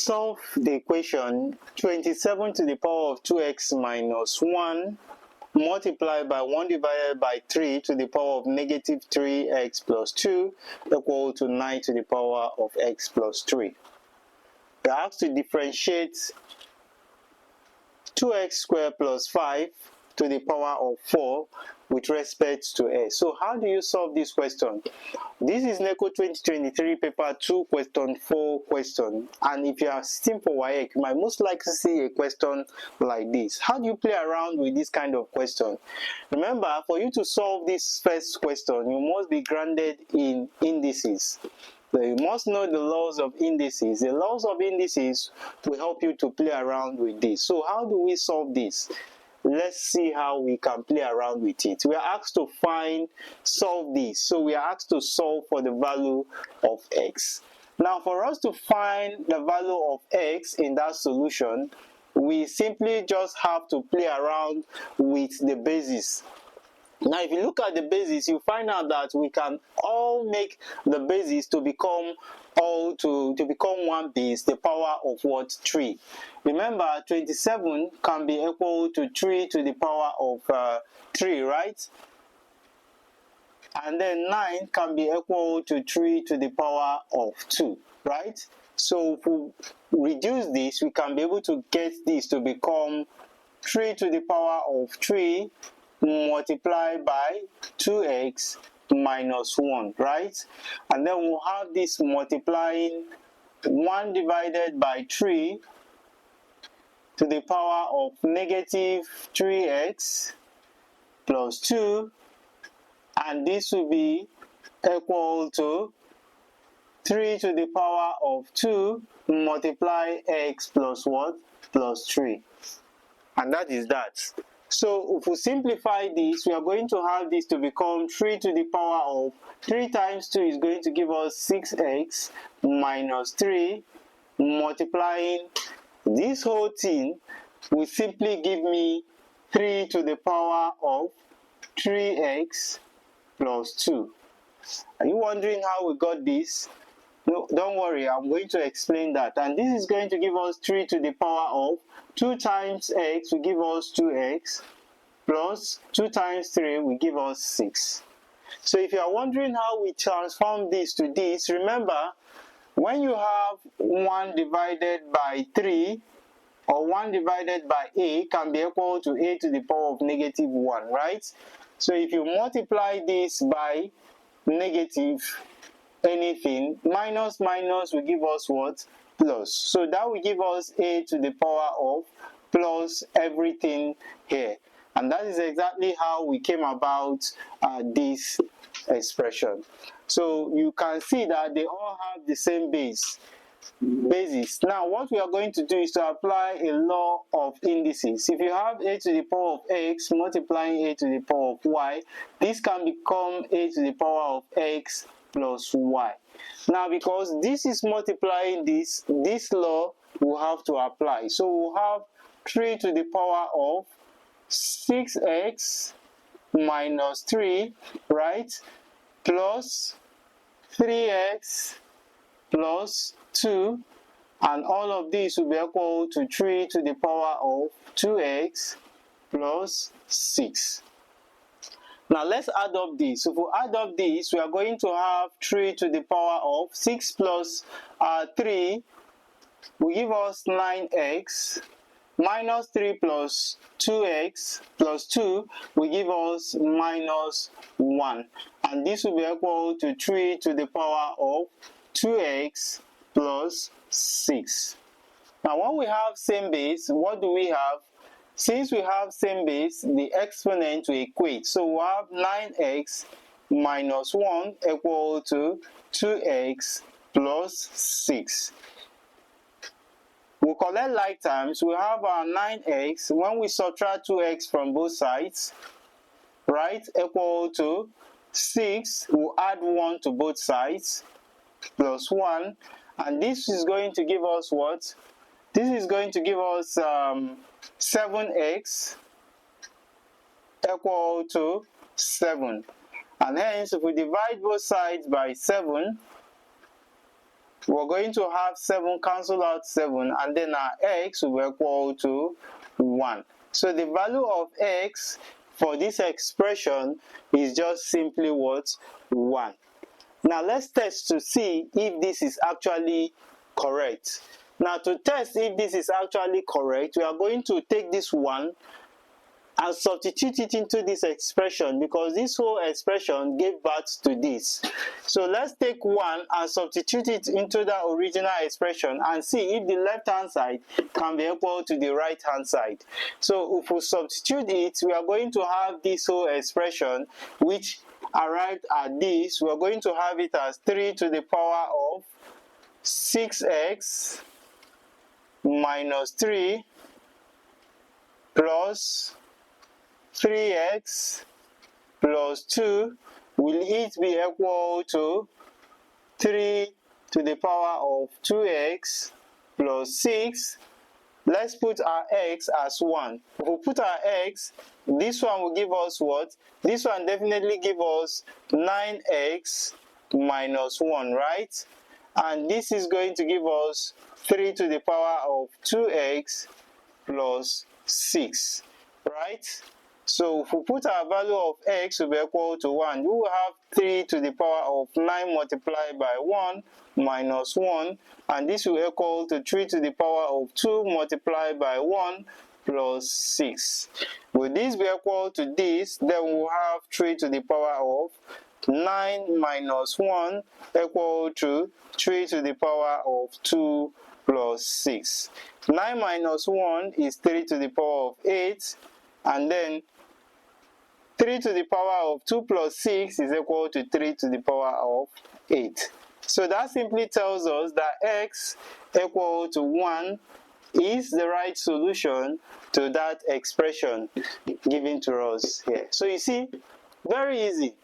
Solve the equation 27 to the power of 2x minus 1 multiplied by 1 divided by 3 to the power of negative 3x plus 2 equal to 9 to the power of x plus 3. We are asked to differentiate 2x squared plus 5 to the power of 4 with respect to s. So how do you solve this question? This is NECO 2023 paper 2 question 4 question, and if you are sitting for WAEC, you might most likely see a question like this. How do you play around with this kind of question? Remember, for you to solve this first question, you must be grounded in indices. So you must know the laws of indices. The laws of indices will help you to play around with this. So how do we solve this? Let's see how we can play around with it. We are asked to solve this. So we are asked to solve for the value of x. Now, for us to find the value of x in that solution, we simply just have to play around with the basis. Now, if you look at the basis, you find out that we can all make the basis to become one base, the power of what? 3. Remember, 27 can be equal to 3 to the power of 3, right? And then 9 can be equal to 3 to the power of 2, right? So if we reduce this, we can be able to get this to become 3 to the power of 3 multiplied by 2x minus 1, right? And then we'll have this multiplying 1 divided by 3 to the power of negative 3x plus 2, and this will be equal to 3 to the power of 2 multiply x plus what? Plus 3. And that is that. So if we simplify this, we are going to have this to become 3 to the power of 3 times 2 is going to give us 6x minus 3 multiplying this whole thing will simply give me 3 to the power of 3x plus 2. Are you wondering how we got this? No, don't worry, I'm going to explain that. And this is going to give us 3 to the power of 2 times x will give us 2x plus 2 times 3 will give us 6. So if you are wondering how we transform this to this, remember, when you have 1 divided by 3 or 1 divided by a can be equal to a to the power of negative 1, right? So if you multiply this by negative anything, minus will give us what? Plus. So that will give us a to the power of plus everything here. And that is exactly how we came about this expression. So you can see that they all have the same basis. Now what we are going to do is to apply a law of indices. If you have a to the power of x multiplying a to the power of y, this can become a to the power of x plus y. Now because this is multiplying this law will have to apply. So we'll have 3 to the power of 6x minus 3, right, plus 3x plus 2, and all of this will be equal to 3 to the power of 2x plus 6. Now let's add up this. If we add up this, we are going to have 3 to the power of 6 plus 3 will give us 9x, minus 3 plus 2x plus 2 will give us minus 1. And this will be equal to 3 to the power of 2x plus 6. Now when we have same base, what do we have? Since we have same base, the exponent will equate. So we have 9x minus 1 equal to 2x plus 6. We'll collect like terms. We have our 9x. When we subtract 2x from both sides, right, equal to 6. We'll add 1 to both sides, plus 1. And this is going to give us what? This is going to give us 7x equal to 7. And hence, if we divide both sides by 7, we're going to have 7 cancel out 7, and then our x will be equal to 1. So the value of x for this expression is just simply what? 1. Now let's test to see if this is actually correct. Now to test if this is actually correct, we are going to take this 1 and substitute it into this expression, because this whole expression gave birth to this. So let's take 1 and substitute it into the original expression and see if the left hand side can be equal to the right hand side. So if we substitute it, we are going to have this whole expression which arrived at this. We are going to have it as 3 to the power of 6x minus 3 plus 3x plus 2 will it be equal to 3 to the power of 2x plus 6. Let's put our x as 1. If we put our x, this one will give us what? This one definitely give us 9x minus 1, right? And this is going to give us 3 to the power of 2x plus 6, right? So if we put our value of x will be equal to 1, we will have 3 to the power of 9 multiplied by 1 minus 1, and this will equal to 3 to the power of 2 multiplied by 1 plus 6. Will this be equal to this? Then we'll have 3 to the power of 9 minus 1 equal to 3 to the power of 2 plus 6. 9 minus 1 is 3 to the power of 8, and then 3 to the power of 2 plus 6 is equal to 3 to the power of 8. So that simply tells us that x equal to 1 is the right solution to that expression given to us here. So you see, very easy.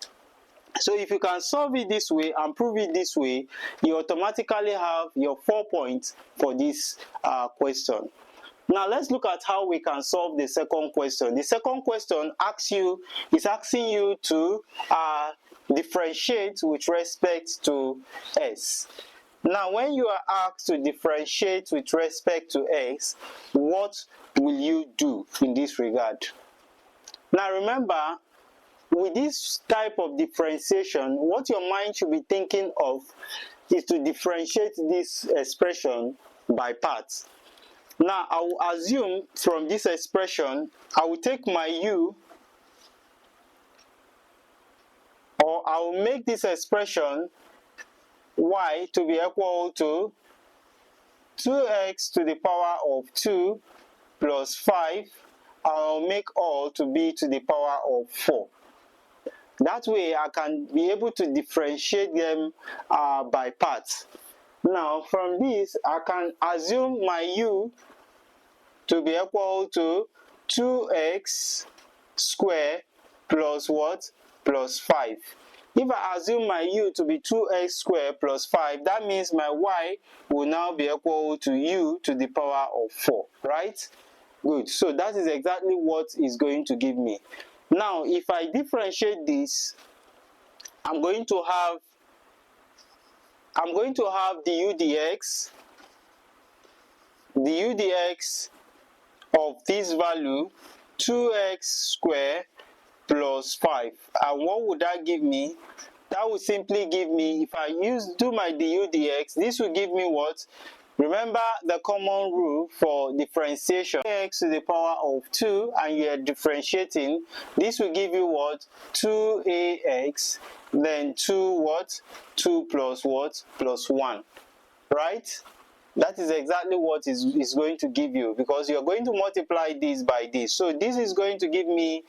So if you can solve it this way and prove it this way, you automatically have your 4 points for this question. Now let's look at how we can solve the second question. The second question is asking you to differentiate with respect to s. Now when you are asked to differentiate with respect to x, what will you do in this regard? Now remember, with this type of differentiation, what your mind should be thinking of is to differentiate this expression by parts. Now, I will assume from this expression, I will take my u, or I will make this expression y to be equal to 2x to the power of 2 plus 5. I will make all to be to the power of 4. That way, I can be able to differentiate them by parts. Now, from this, I can assume my u to be equal to 2x squared plus what? Plus 5. If I assume my u to be 2x squared plus 5, that means my y will now be equal to u to the power of 4, right? Good. So that is exactly what is going to give me. Now, if I differentiate this, I'm going to have the u dx of this value 2x squared plus 5. And what would that give me? That would simply give me, if I do my du dx, this will give me what? Remember the common rule for differentiation, x to the power of 2, and you are differentiating, this will give you what? 2ax, then 2 what? 2 plus what? Plus 1, right? That is exactly what is going to give you, because you are going to multiply this by this. So this is going to give me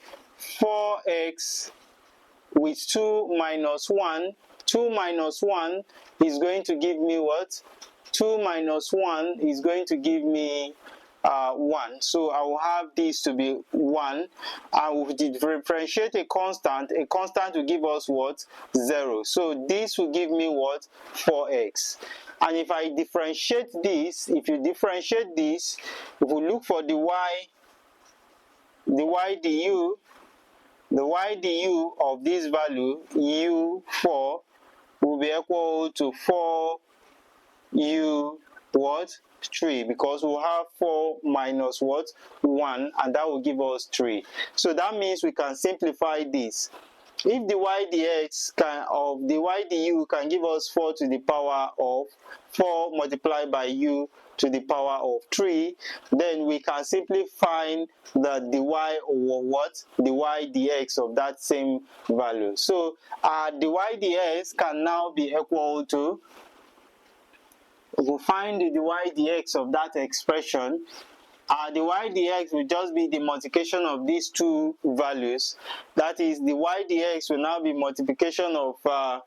4x with 2 minus 1. 2 minus 1 is going to give me what? 2 minus 1 is going to give me 1. So I will have this to be 1. I will differentiate a constant. A constant will give us what? 0. So this will give me what? 4x. And if I differentiate this, if you differentiate this, if we look for the y du of this value, u4, will be equal to 4 u what 3, because we'll have 4 minus what 1, and that will give us 3. So that means we can simplify this. If the y dx of the y du can give us 4 to the power of 4 multiplied by u to the power of 3, then we can simply find the dy over what? The y dx of that same value. So the y dx can now be equal to, we'll find the dy dx of that expression. The y dx will just be the multiplication of these two values. That is, the y dx will now be multiplication of the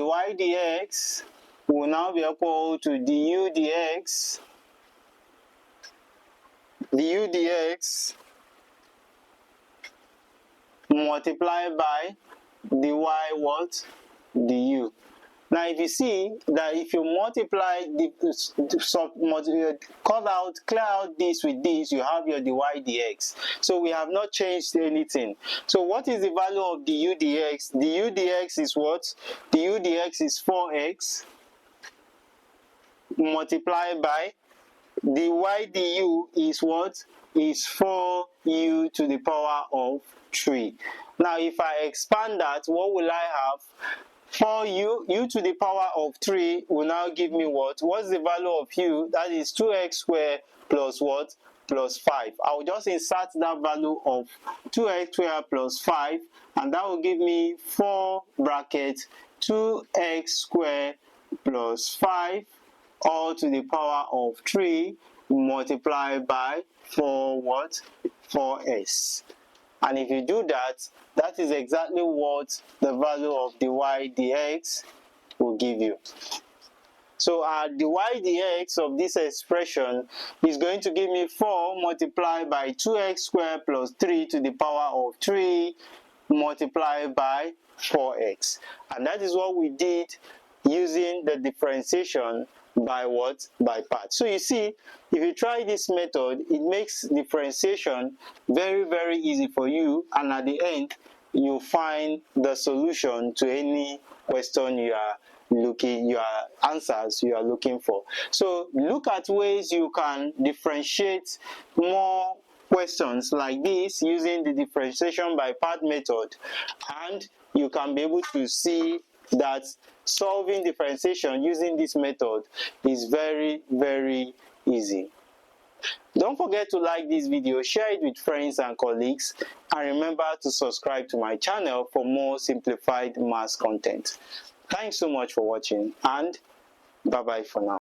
y dx will now be equal to du dx multiplied by dy what? Du. Now, if you see that if you multiply clear out this with this, you have your dy dx. So we have not changed anything. So what is the value of du dx? Du dx is what? Du dx is 4x multiplied by dy du is what? Is 4u to the power of 3. Now, if I expand that, what will I have? 4u to the power of 3 will now give me what? What's the value of u? That is 2x squared plus what? Plus 5. I will just insert that value of 2x squared plus 5, and that will give me 4 bracket 2x squared plus 5 all to the power of 3 multiplied by 4 what? 4s. And if you do that, that is exactly what the value of the y dx will give you. So the y dx of this expression is going to give me 4 multiplied by 2x squared plus 3 to the power of 3 multiplied by 4x. And that is what we did using the differentiation by what? By parts. So you see, if you try this method, it makes differentiation very, very easy for you, and at the end you find the solution to any question answers you are looking for. So look at ways you can differentiate more questions like this using the differentiation by part method, and you can be able to see that solving differentiation using this method is very, very easy. Don't forget to like this video, share it with friends and colleagues, and remember to subscribe to my channel for more simplified maths content. Thanks so much for watching, and bye bye for now.